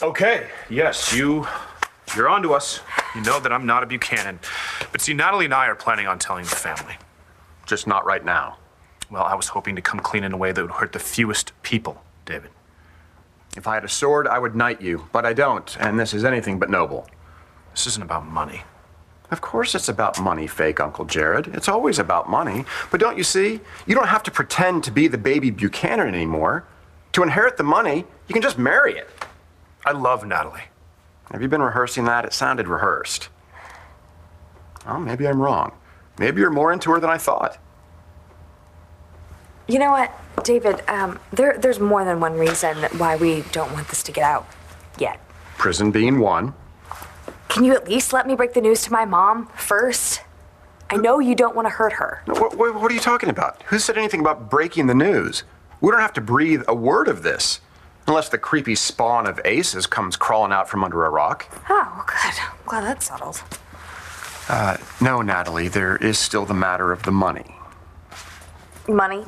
Okay, yes, you're on to us. You know that I'm not a Buchanan. But see, Natalie and I are planning on telling the family. Just not right now. Well, I was hoping to come clean in a way that would hurt the fewest people, David. If I had a sword, I would knight you, but I don't, and this is anything but noble. This isn't about money. Of course it's about money, fake Uncle Jared. It's always about money. But don't you see? You don't have to pretend to be the baby Buchanan anymore. To inherit the money, you can just marry it. I love Natalie. Have you been rehearsing that? It sounded rehearsed. Well, maybe I'm wrong. Maybe you're more into her than I thought. You know what, David, there's more than one reason why we don't want this to get out yet. Prison being one. Can you at least let me break the news to my mom first? I know you don't want to hurt her. What are you talking about? Who said anything about breaking the news? We don't have to breathe a word of this. Unless the creepy spawn of aces comes crawling out from under a rock. Oh, good. I'm glad that's settled. No, Natalie, there is still the matter of the money. Money?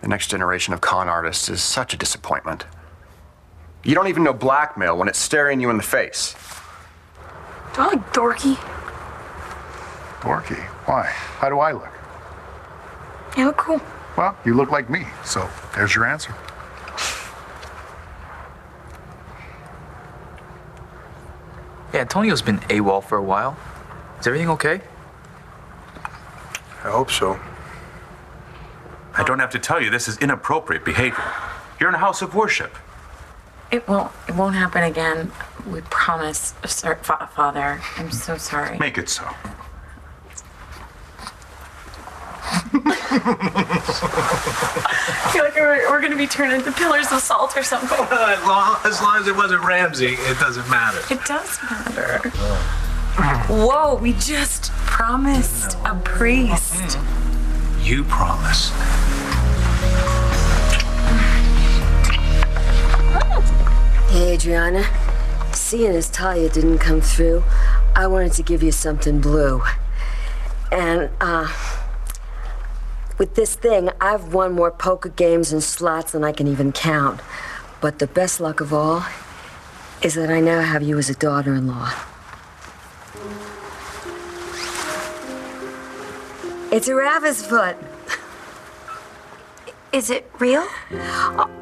The next generation of con artists is such a disappointment. You don't even know blackmail when it's staring you in the face. Do I look dorky? Dorky? Why? How do I look? You look cool. Well, you look like me, so there's your answer. Yeah, Antonio's been AWOL for a while. Is everything okay? I hope so. I don't have to tell you, this is inappropriate behavior. You're in a house of worship. It won't happen again. We promise, sir, Father. I'm so sorry. Make it so. I feel like we're going to be turned into pillars of salt or something. As long as it wasn't Ramsey, it doesn't matter. It does matter. Whoa, we just promised a priest. You promise. Hey, Adriana. Seeing as Talia didn't come through, I wanted to give you something blue. And, with this thing, I've won more poker games and slots than I can even count. But the best luck of all is that I now have you as a daughter-in-law. It's a rabbit's foot. Is it real?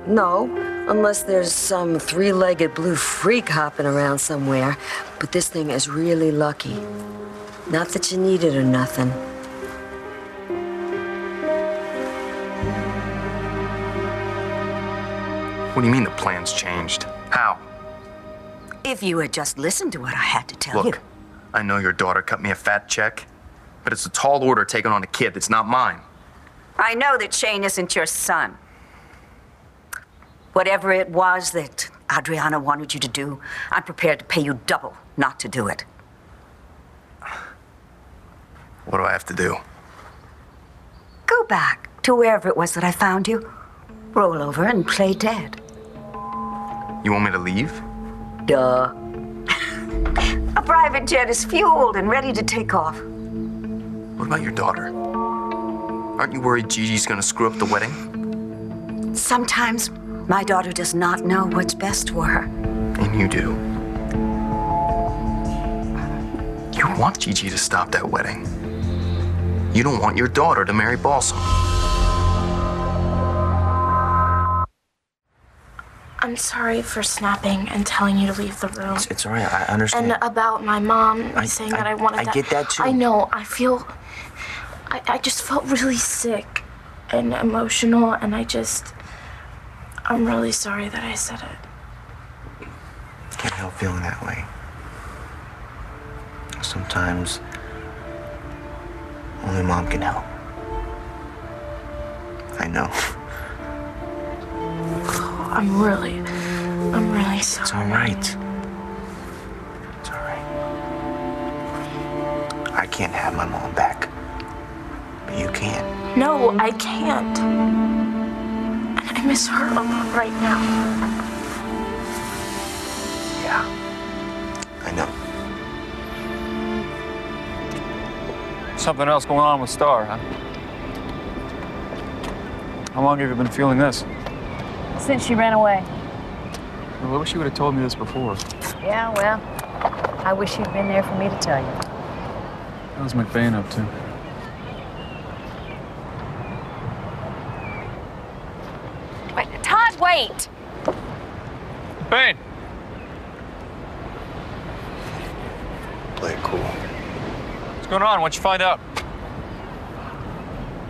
No, unless there's some three-legged blue freak hopping around somewhere. But this thing is really lucky. Not that you need it or nothing. What do you mean the plan's changed? How? If you had just listened to what I had to tell you. Look, I know your daughter cut me a fat check, but it's a tall order taken on a kid that's not mine. I know that Shane isn't your son. Whatever it was that Adriana wanted you to do, I'm prepared to pay you double not to do it. What do I have to do? Go back to wherever it was that I found you. Roll over and play dead. You want me to leave? Duh. A private jet is fueled and ready to take off. What about your daughter? Aren't you worried Gigi's gonna screw up the wedding? Sometimes my daughter does not know what's best for her. And you do. You want Gigi to stop that wedding. You don't want your daughter to marry Balsam. I'm sorry for snapping and telling you to leave the room. It's all right, I understand. And about my mom saying that I wanted that. I get that too. I know, I just felt really sick and emotional, and I'm really sorry that I said it. Can't help feeling that way. Sometimes only mom can help. I know. I'm really sorry. It's all right. It's all right. I can't have my mom back, but you can. No, I can't. And I miss her a lot right now. Yeah, I know. Something else going on with Star, huh? How long have you been feeling this? Since she ran away. Well, I wish you would have told me this before. Yeah, well, I wish you'd been there for me to tell you. How's McBain up to? Wait, Todd, wait! McBain! Play it cool. What's going on? What'd you find out?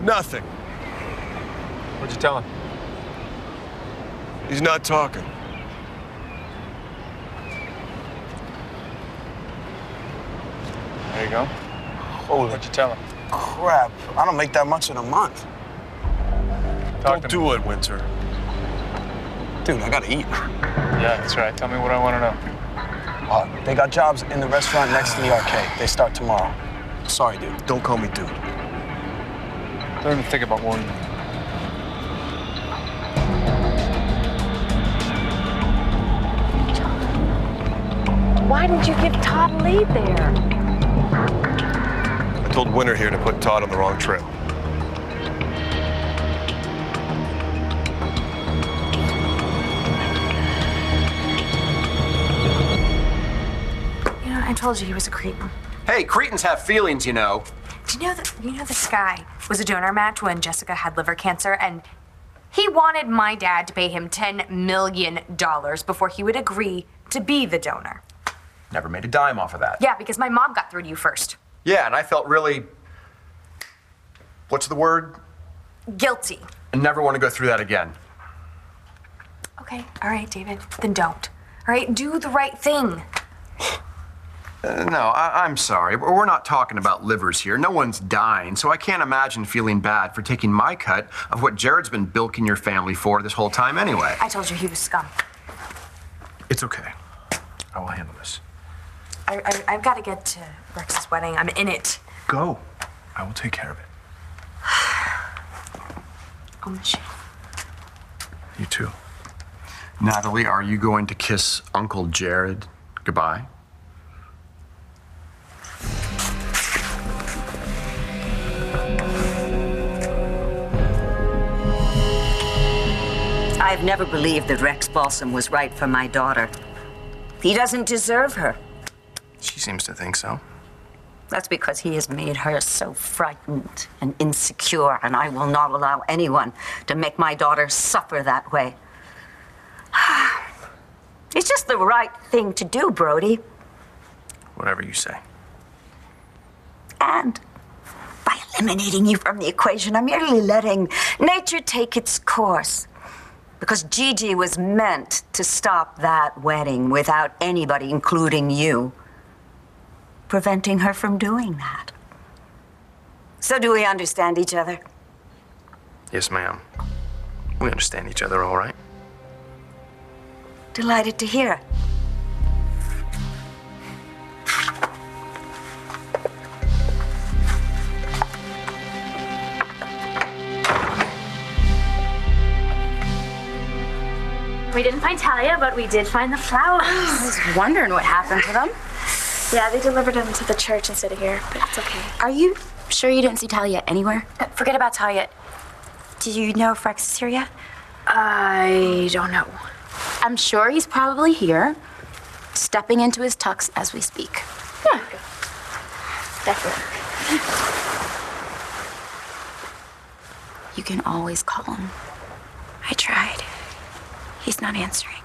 Nothing. What'd you tell him? He's not talking. There you go. Holy What'd you tell him? crap. I don't make that much in a month. Don't do it, Winter. Dude, I gotta eat. Yeah, that's right. Tell me what I want to know. They got jobs in the restaurant next to the arcade. They start tomorrow. Sorry, dude. Don't call me dude. Don't even think about warning me. Why did you give Todd a lead there? I told Winter here to put Todd on the wrong trail. You know, I told you he was a cretin. Hey, cretins have feelings, you know. Do you know this guy was a donor match when Jessica had liver cancer, and he wanted my dad to pay him $10 million before he would agree to be the donor. Never made a dime off of that. Yeah, because my mom got through to you first. Yeah, and I felt really, what's the word? Guilty. I never want to go through that again. Okay, all right, David, then don't. All right, do the right thing. No, I'm sorry. We're not talking about livers here. No one's dying, so I can't imagine feeling bad for taking my cut of what Jared's been bilking your family for this whole time anyway. I told you he was scum. It's okay. I will handle this. I've got to get to Rex's wedding. I'm in it. Go. I will take care of it. I'll miss you. You too. Natalie, are you going to kiss Uncle Jared goodbye? I've never believed that Rex Balsam was right for my daughter. He doesn't deserve her. She seems to think so. That's because he has made her so frightened and insecure, and I will not allow anyone to make my daughter suffer that way. It's just the right thing to do, Brody. Whatever you say. And by eliminating you from the equation, I'm merely letting nature take its course. Because Gigi was meant to stop that wedding without anybody, including you, preventing her from doing that. So do we understand each other? Yes, ma'am. We understand each other all right. Delighted to hear it. We didn't find Talia, but we did find the flowers. I was wondering what happened to them. Yeah, they delivered them to the church instead of here, but it's okay. Are you sure you didn't see Talia anywhere? Forget about Talia. Do you know if Rex is here yet? I don't know. I'm sure he's probably here, stepping into his tux as we speak. Yeah. Definitely. You can always call him. I tried. He's not answering.